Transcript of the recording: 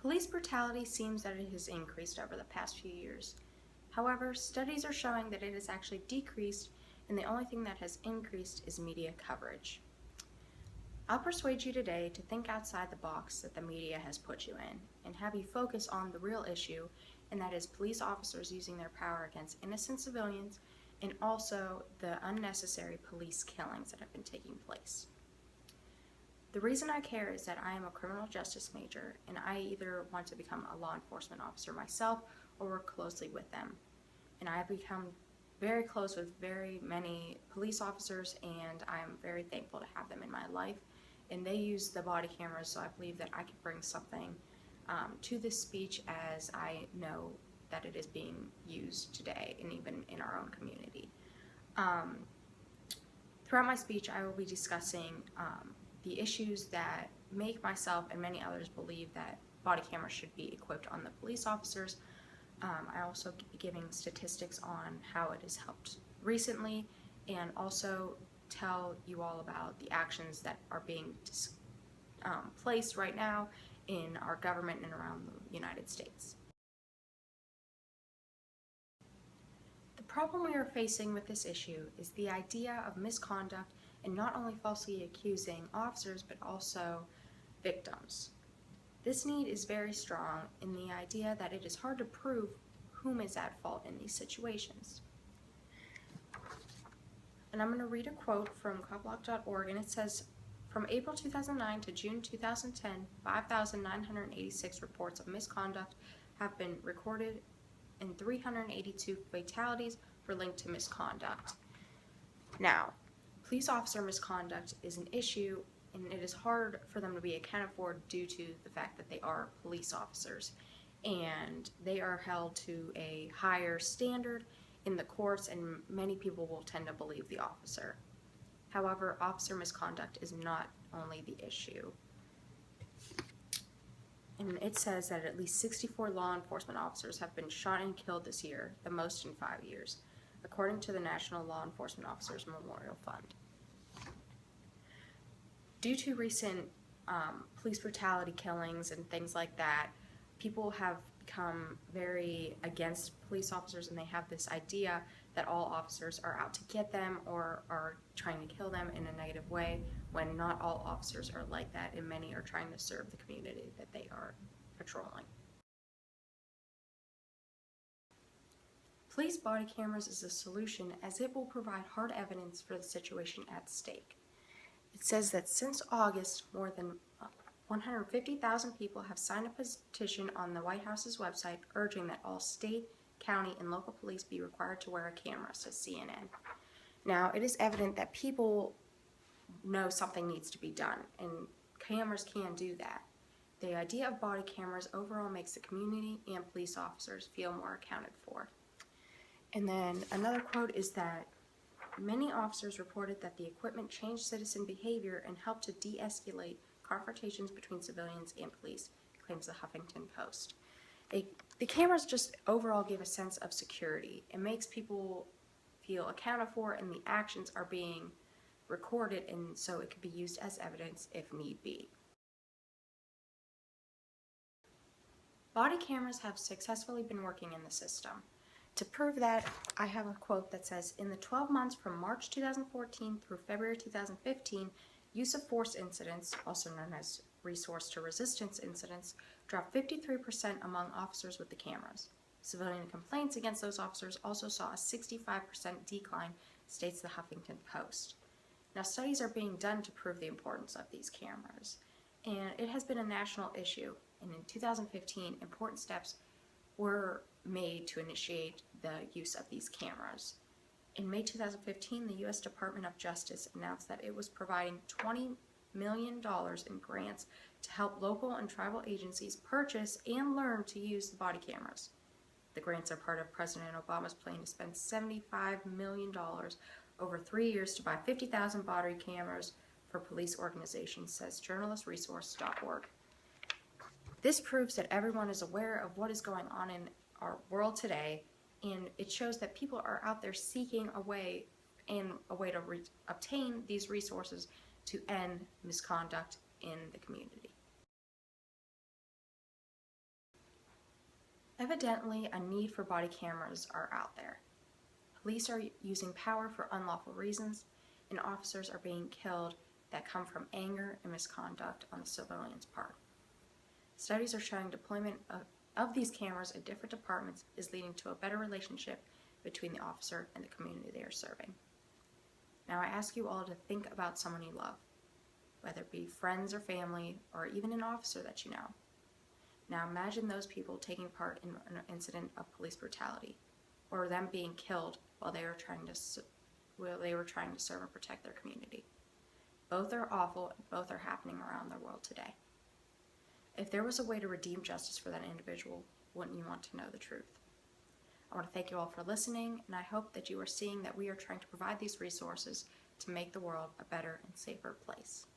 Police brutality seems that it has increased over the past few years. However, studies are showing that it has actually decreased, and the only thing that has increased is media coverage. I'll persuade you today to think outside the box that the media has put you in and have you focus on the real issue, and that is police officers using their power against innocent civilians and also the unnecessary police killings that have been taking place. The reason I care is that I am a criminal justice major and I either want to become a law enforcement officer myself or work closely with them. And I have become very close with very many police officers, and I am very thankful to have them in my life. And they use the body cameras, so I believe that I can bring something to this speech, as I know that it is being used today and even in our own community. Throughout my speech, I will be discussing the issues that make myself and many others believe that body cameras should be equipped on the police officers. I also be giving statistics on how it has helped recently, and also tell you all about the actions that are being placed right now in our government and around the United States. The problem we are facing with this issue is the idea of misconduct, and not only falsely accusing officers but also victims. This need is very strong in the idea that it is hard to prove whom is at fault in these situations. And I'm going to read a quote from copblock.org, and it says, from April 2009 to June 2010, 5,986 reports of misconduct have been recorded and 382 fatalities were linked to misconduct. Now, police officer misconduct is an issue, and it is hard for them to be accounted for due to the fact that they are police officers, and they are held to a higher standard in the courts, and many people will tend to believe the officer. However, officer misconduct is not only the issue. And it says that at least 64 law enforcement officers have been shot and killed this year, the most in 5 years, according to the National Law Enforcement Officers Memorial Fund. Due to recent police brutality killings and things like that, people have become very against police officers, and they have this idea that all officers are out to get them or are trying to kill them in a negative way, when not all officers are like that, and many are trying to serve the community that they are patrolling. Police body cameras is a solution, as it will provide hard evidence for the situation at stake. It says that since August, more than 150,000 people have signed a petition on the White House's website urging that all state, county, and local police be required to wear a camera, says CNN. Now, it is evident that people know something needs to be done, and cameras can do that. The idea of body cameras overall makes the community and police officers feel more accounted for. And then another quote is that many officers reported that the equipment changed citizen behavior and helped to de-escalate confrontations between civilians and police, claims the Huffington Post. The cameras just overall give a sense of security. It makes people feel accounted for, and the actions are being recorded, and so it can be used as evidence if need be. Body cameras have successfully been working in the system. To prove that, I have a quote that says, in the 12 months from March 2014 through February 2015, use of force incidents, also known as resource to resistance incidents, dropped 53% among officers with the cameras. Civilian complaints against those officers also saw a 65% decline, states the Huffington Post. Now, studies are being done to prove the importance of these cameras, and it has been a national issue, and in 2015, important steps were made to initiate the use of these cameras. In May 2015, the U.S. Department of Justice announced that it was providing $20 million in grants to help local and tribal agencies purchase and learn to use the body cameras. The grants are part of President Obama's plan to spend $75 million over 3 years to buy 50,000 body cameras for police organizations, says journalistresource.org. This proves that everyone is aware of what is going on in our world today, and it shows that people are out there seeking a way to obtain these resources to end misconduct in the community. Evidently, a need for body cameras are out there. Police are using power for unlawful reasons, and officers are being killed that come from anger and misconduct on the civilians' part. Studies are showing deployment of these cameras in different departments is leading to a better relationship between the officer and the community they are serving. Now I ask you all to think about someone you love, whether it be friends or family, or even an officer that you know. Now imagine those people taking part in an incident of police brutality, or them being killed while they were trying to serve and protect their community. Both are awful, and both are happening around the world today. If there was a way to redeem justice for that individual, wouldn't you want to know the truth? I want to thank you all for listening, and I hope that you are seeing that we are trying to provide these resources to make the world a better and safer place.